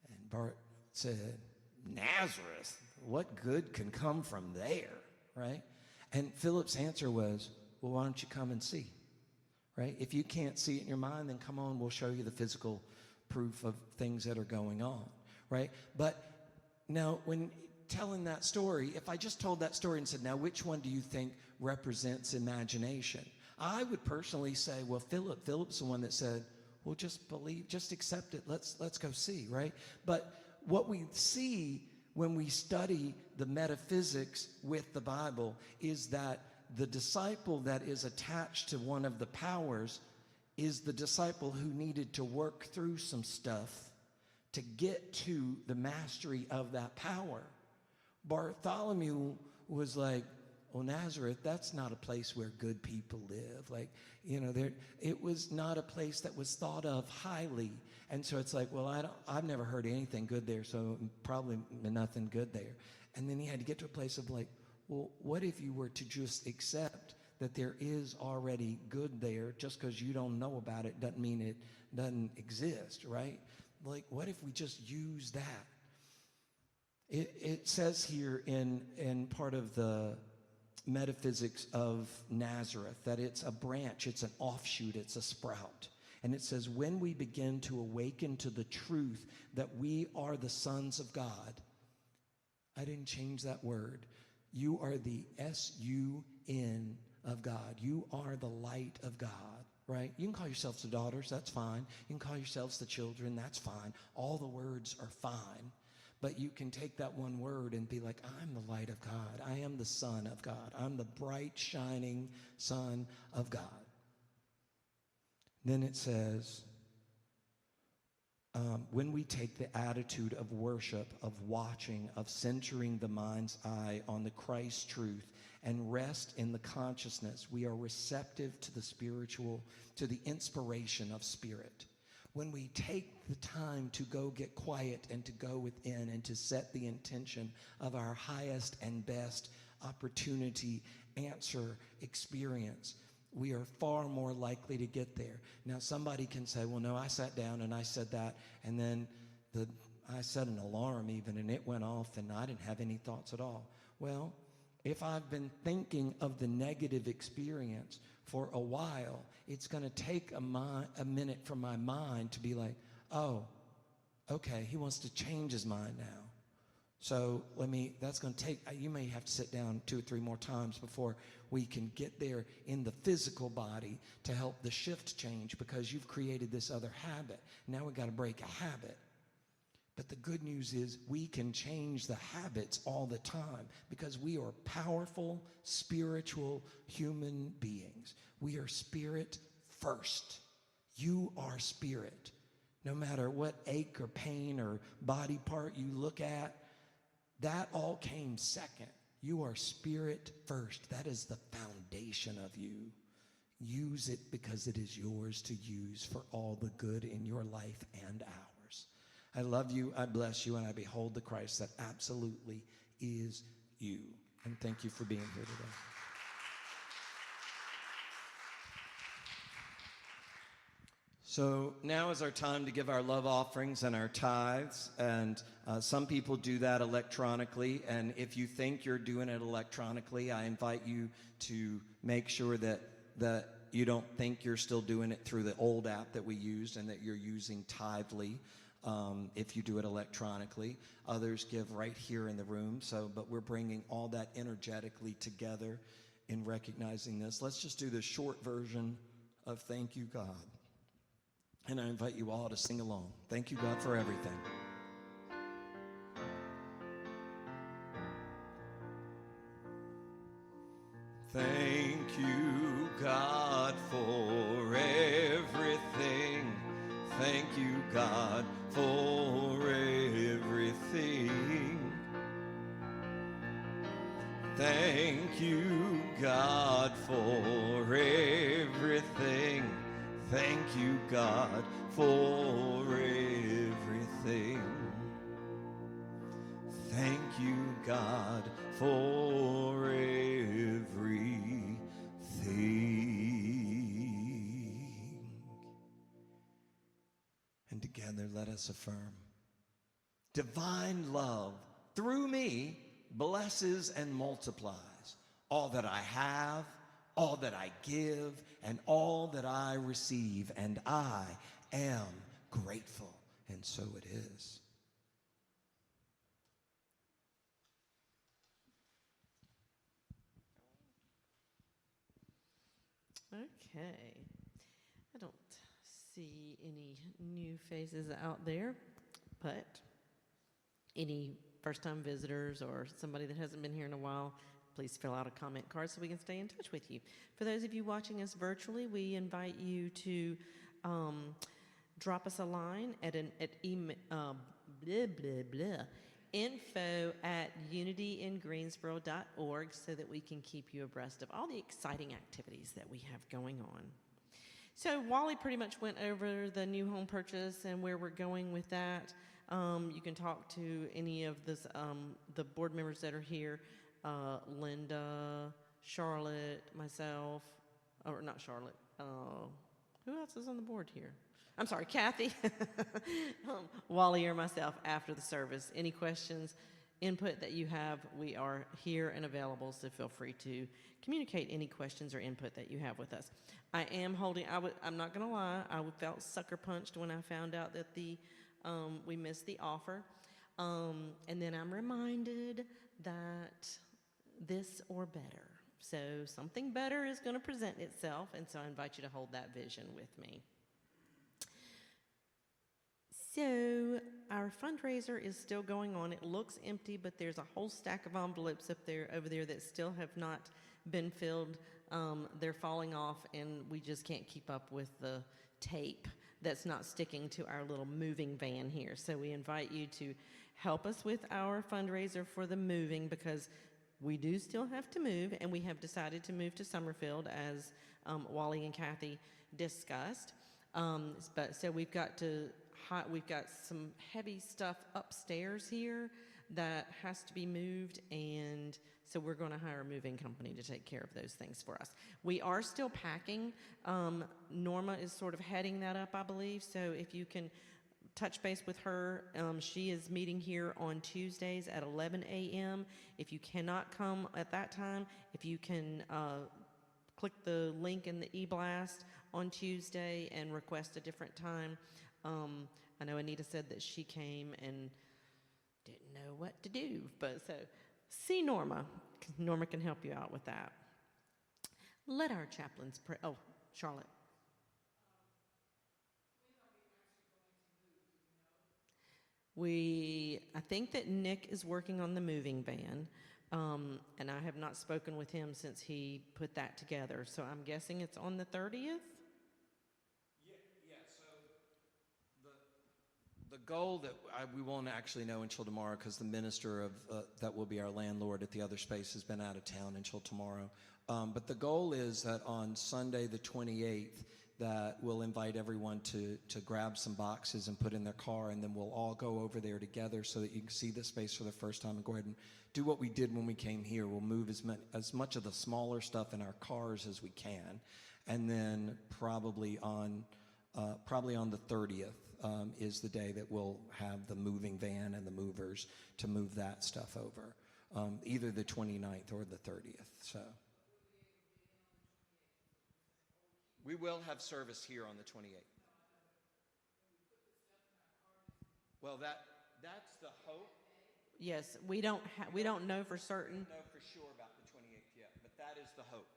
And Bart said, Nazareth? What good can come from there, right? And Philip's answer was, well, why don't you come and see? Right? If you can't see it in your mind, then come on, we'll show you the physical proof of things that are going on, right? But now, when telling that story, if I just told that story and said, now, which one do you think represents imagination? I would personally say, well, Philip's the one that said, well, just believe, just accept it, let's go see, right? But what we see when we study the metaphysics with the Bible is that the disciple that is attached to one of the powers is the disciple who needed to work through some stuff to get to the mastery of that power. Bartholomew was like, well, Nazareth, that's not a place where good people live. Like, it was not a place that was thought of highly. And so it's like, well, I've never heard anything good there, so probably nothing good there. And then he had to get to a place of like, well, what if you were to just accept that there is already good there? Just because you don't know about it doesn't mean it doesn't exist, right? Like, what if we just use that? It says here in part of the metaphysics of Nazareth that it's a branch, it's an offshoot, it's a sprout. And it says, when we begin to awaken to the truth that we are the sons of God, I didn't change that word. You are the S-U-N of God. You are the light of God, right? You can call yourselves the daughters, that's fine. You can call yourselves the children, that's fine. All the words are fine. But you can take that one word and be like, I'm the light of God. I am the Son of God. I'm the bright, shining Son of God. Then it says, when we take the attitude of worship, of watching, of centering the mind's eye on the Christ truth and rest in the consciousness, we are receptive to the spiritual, to the inspiration of spirit. When we take the time to go get quiet and to go within and to set the intention of our highest and best opportunity, answer, experience, we are far more likely to get there. Now, somebody can say, well, no, I sat down and I said that, and then I set an alarm even, and it went off, and I didn't have any thoughts at all. Well, if I've been thinking of the negative experience for a while, it's going to take a minute for my mind to be like, oh, okay, he wants to change his mind now. So that's going to take, you may have to sit down 2 or 3 more times before we can get there in the physical body to help the shift change, because you've created this other habit. Now we've got to break a habit. But the good news is we can change the habits all the time, because we are powerful, spiritual human beings. We are spirit first. You are spirit. No matter what ache or pain or body part you look at, that all came second. You are spirit first. That is the foundation of you. Use it because it is yours to use for all the good in your life and ours. I love you, I bless you, and I behold the Christ that absolutely is you. And thank you for being here today. So now is our time to give our love offerings and our tithes, and some people do that electronically, and if you think you're doing it electronically, I invite you to make sure that you don't think you're still doing it through the old app that we used, and that you're using Tithely if you do it electronically. Others give right here in the room, but we're bringing all that energetically together in recognizing this. Let's just do the short version of Thank You, God. And I invite you all to sing along. Thank you, God, for everything. Thank you, God, for everything. Thank you, God, for everything. Thank you, God, for everything. Thank you, God, for everything. Thank you, God, for everything. And together let us affirm. Divine love through me blesses and multiplies all that I have, all that I give, and all that I receive, and I am grateful, and so it is. Okay. I don't see any new faces out there, but any first-time visitors or somebody that hasn't been here in a while, please fill out a comment card so we can stay in touch with you. For those of you watching us virtually, we invite you to drop us a line at email, info@unityingreensboro.org so that we can keep you abreast of all the exciting activities that we have going on. So Wally pretty much went over the new home purchase and where we're going with that. You can talk to any of this, the board members that are here, Linda, Charlotte, myself, or not Charlotte, who else is on the board here? I'm sorry, Kathy, Wally or myself after the service. Any questions, input that you have, we are here and available, so feel free to communicate any questions or input that you have with us. I am holding, I'm not going to lie, I felt sucker punched when I found out that we missed the offer. And then I'm reminded that this or better. So something better is going to present itself, and so I invite you to hold that vision with me. So our fundraiser is still going on. It looks empty, but there's a whole stack of envelopes over there that still have not been filled. They're falling off, and we just can't keep up with the tape that's not sticking to our little moving van here. So we invite you to help us with our fundraiser for the moving, because we do still have to move, and we have decided to move to Summerfield, as Wally and Kathy discussed. So we've got some heavy stuff upstairs here that has to be moved, and so we're going to hire a moving company to take care of those things for us. We are still packing. Norma is sort of heading that up, I believe, so if you can touch base with her. She is meeting here on Tuesdays at 11 a.m. If you cannot come at that time, if you can click the link in the e-blast on Tuesday and request a different time. I know Anita said that she came and didn't know what to do, but so see Norma. Norma can help you out with that. Let our chaplains pray. Oh, Charlotte. I think that Nick is working on the moving van, and I have not spoken with him since he put that together. So I'm guessing it's on the 30th? Yeah, so the goal that we won't actually know until tomorrow, because the minister that will be our landlord at the other space has been out of town until tomorrow. But the goal is that on Sunday the 28th, that we'll invite everyone to grab some boxes and put in their car, and then we'll all go over there together so that you can see the space for the first time and go ahead and do what we did when we came here. We'll move as much of the smaller stuff in our cars as we can, and then probably on the 30th is the day that we'll have the moving van and the movers to move that stuff over, either the 29th or the 30th. So we will have service here on the 28th. Well, that's the hope. Yes, we don't know for certain. We don't know for sure about the 28th yet, but that is the hope.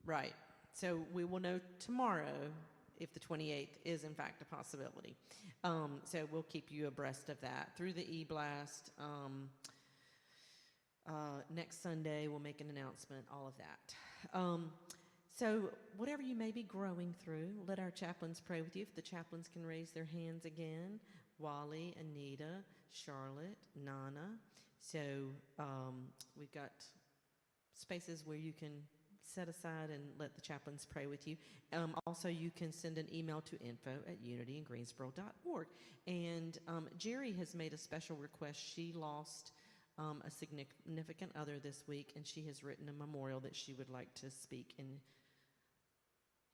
Right. So we will know tomorrow if the 28th is in fact a possibility. So we'll keep you abreast of that through the e-blast. Next Sunday we'll make an announcement, all of that. So whatever you may be growing through, let our chaplains pray with you. If the chaplains can raise their hands again, Wally, Anita, Charlotte, Nana. So we've got spaces where you can set aside and let the chaplains pray with you. Also, you can send an email to info@unityingreensboro.org. And Jerry has made a special request. She lost a significant other this week, and she has written a memorial that she would like to speak in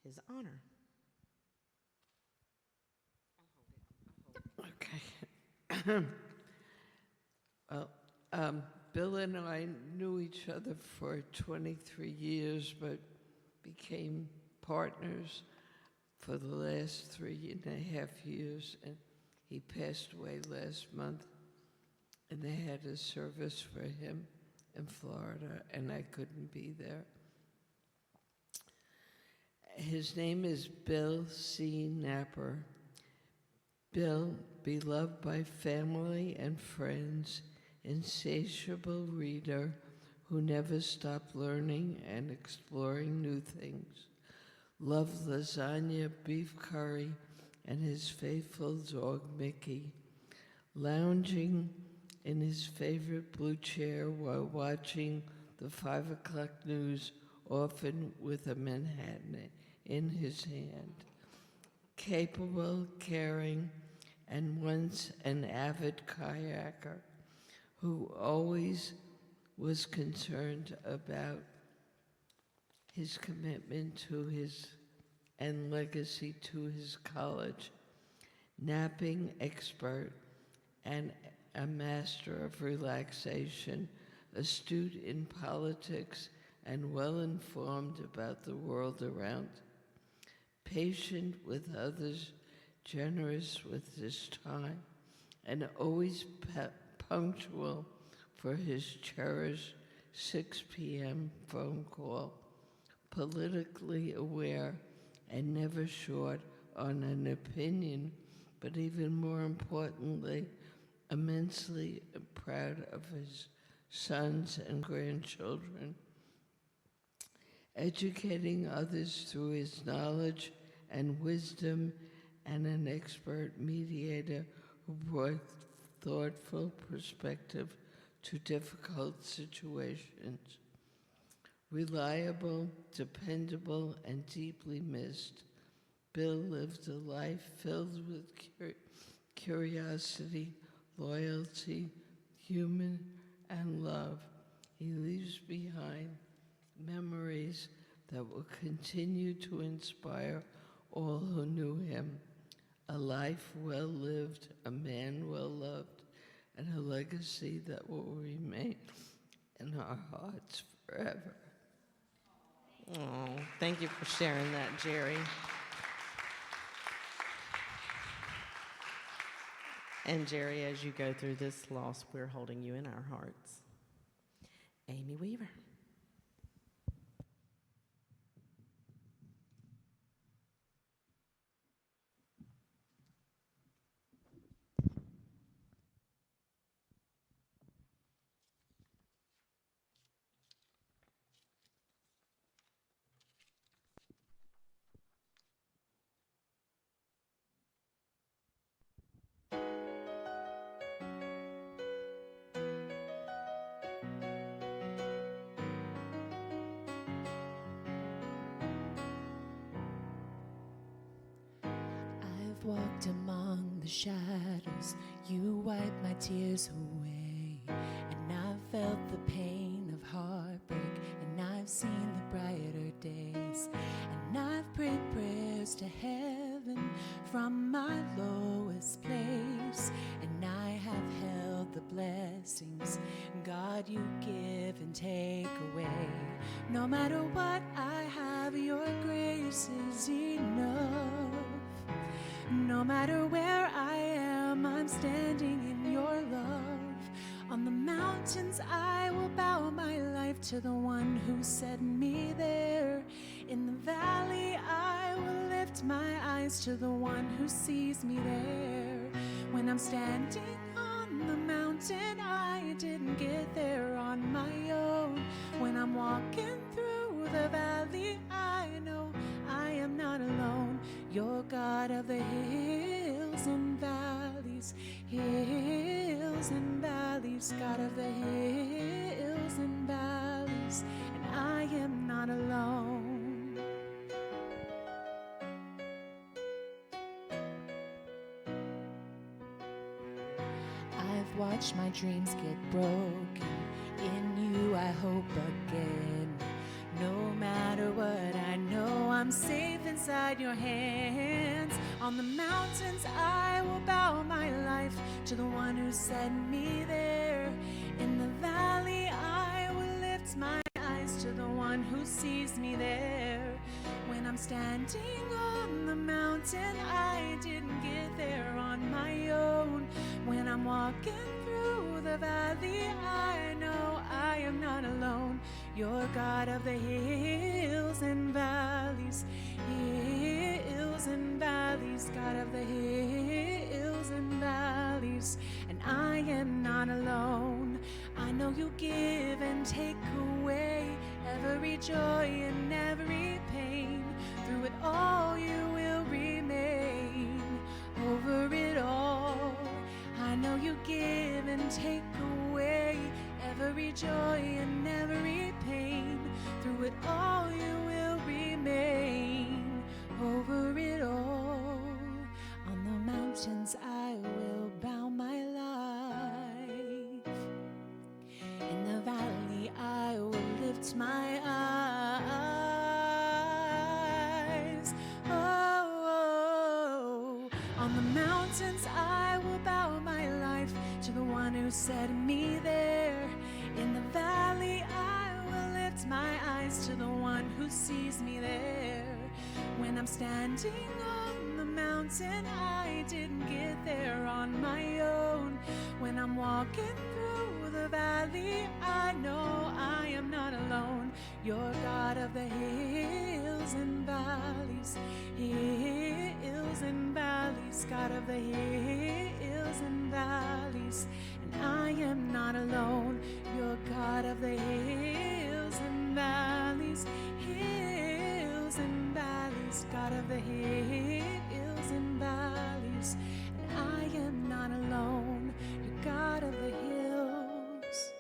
his honor. Okay. Well, Bill and I knew each other for 23 years, but became partners for the last 3.5 years, and he passed away last month, and they had a service for him in Florida, and I couldn't be there. His name is Bill C. Napper. Bill, beloved by family and friends, insatiable reader who never stopped learning and exploring new things, loved lasagna, beef curry, and his faithful dog Mickey, lounging in his favorite blue chair while watching the 5 o'clock news, often with a Manhattan in his hand. Capable, caring, and once an avid kayaker who always was concerned about his commitment to his and legacy to his college, napping expert and a master of relaxation, astute in politics and well-informed about the world around, patient with others, generous with his time, and always punctual for his cherished 6 p.m. phone call, politically aware and never short on an opinion, but even more importantly, immensely proud of his sons and grandchildren, educating others through his knowledge and wisdom, and an expert mediator who brought thoughtful perspective to difficult situations. Reliable, dependable, and deeply missed, Bill lived a life filled with curiosity, loyalty, humor, and love. He leaves behind memories that will continue to inspire all who knew him. A life well lived, a man well loved, and a legacy that will remain in our hearts forever. Oh, thank you for sharing that, Jerry. And Jerry, as you go through this loss, we're holding you in our hearts. Amy Weaver. I've walked among the shadows, you wiped my tears away, and I've felt the pain of heartbreak, and I've seen the brighter days, and I've prayed prayers to heaven from my lowest place, and I have held the blessings, God, you give and take away. No matter what I have, your grace is enough. No matter where I am, I'm standing in your love. On the mountains I will bow my life to the one who set me there. In the valley I will lift my eyes to the one who sees me there. When I'm standing on the mountain, I didn't get there on my own. When I'm walking through the valley, I know I am not alone. You're God of the hills and valleys, hills and valleys, God of the hills and valleys, and I am not alone. I've watched my dreams get broken. In you I hope again. No matter what, I know I'm safe inside your hands. On the mountains I will bow my life to the one who set me there. In the valley I will lift my eyes to the one who sees me there. When I'm standing on the mountain, I didn't get there on my own. When I'm walking through the valley, I know I am not alone. You're God of the hills and valleys, hills and valleys, God of the hills and valleys, and I am not alone. I know you give and take away every joy and every pain. Through it all you will remain. Over it all, I know you give and take away joy in every pain. Through it all you will remain. Over it all, on the mountains I will bow my life. In the valley I will lift my eyes. Oh, on the mountains I will bow my life to the one who set me there. In the valley I will lift my eyes to the one who sees me there. When I'm standing on the mountain, I didn't get there on my own. When I'm walking through the valley, I know I am not alone. You're God of the hills and valleys, hills and valleys, God of the hills and valleys, and I am not alone. You're God of the hills and valleys, hills and valleys, God of the hills and valleys, and I am not alone. You're God of the hills,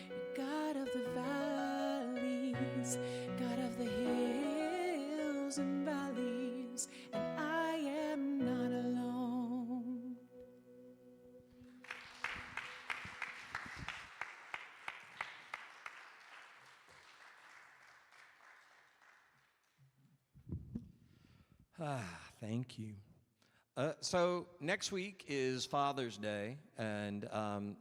you're God of the valleys, God of the hills and valleys, and I am not alone. Thank you. So next week is Father's Day, and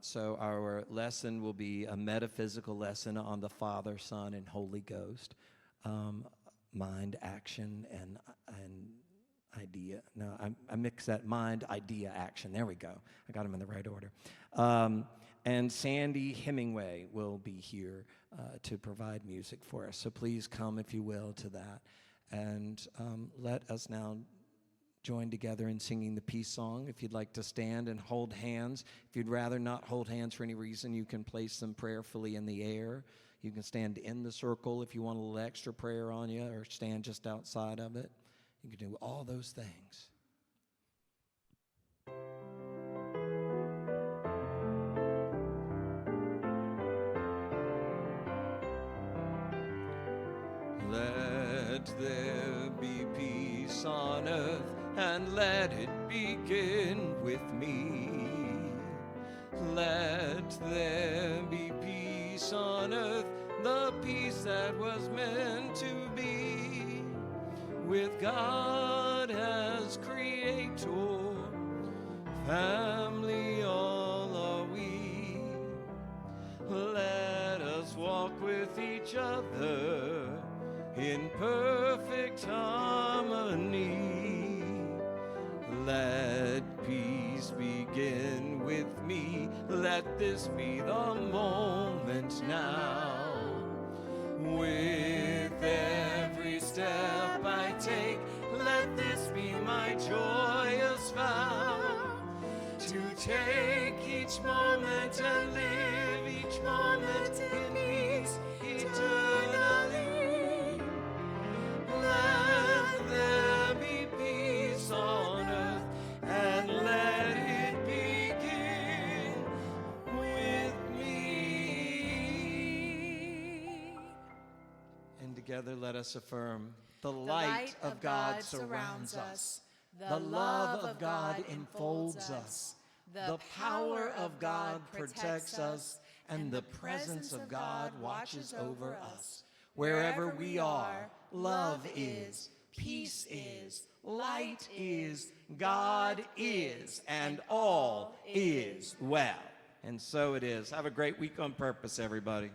so our lesson will be a metaphysical lesson on the Father, Son, and Holy Ghost. Mind, action, and idea. No, I mixed that. Mind, idea, action. There we go. I got them in the right order. And Sandy Hemingway will be here to provide music for us. So please come, if you will, to that. And let us now join together in singing the peace song. If you'd like to stand and hold hands, if you'd rather not hold hands for any reason, you can place them prayerfully in the air. You can stand in the circle if you want a little extra prayer on you, or stand just outside of it. You can do all those things. Let there be peace on earth, and let it begin with me. Let there be peace on earth, the peace that was meant to be. With God as creator, family all are we. Let us walk with each other in perfect harmony. Let peace begin with me. Let this be the moment now. With every step I take, let this be my joyous vow. To take each moment and live each moment in peace eternally. Let there be peace on earth, and let it begin with me. And together let us affirm, the light of God surrounds us. The love of God enfolds us. The power of God protects us, and the presence of God watches over us. Wherever we are, love is, peace is, light is, God is, and all is well. And so it is. Have a great week on purpose, everybody.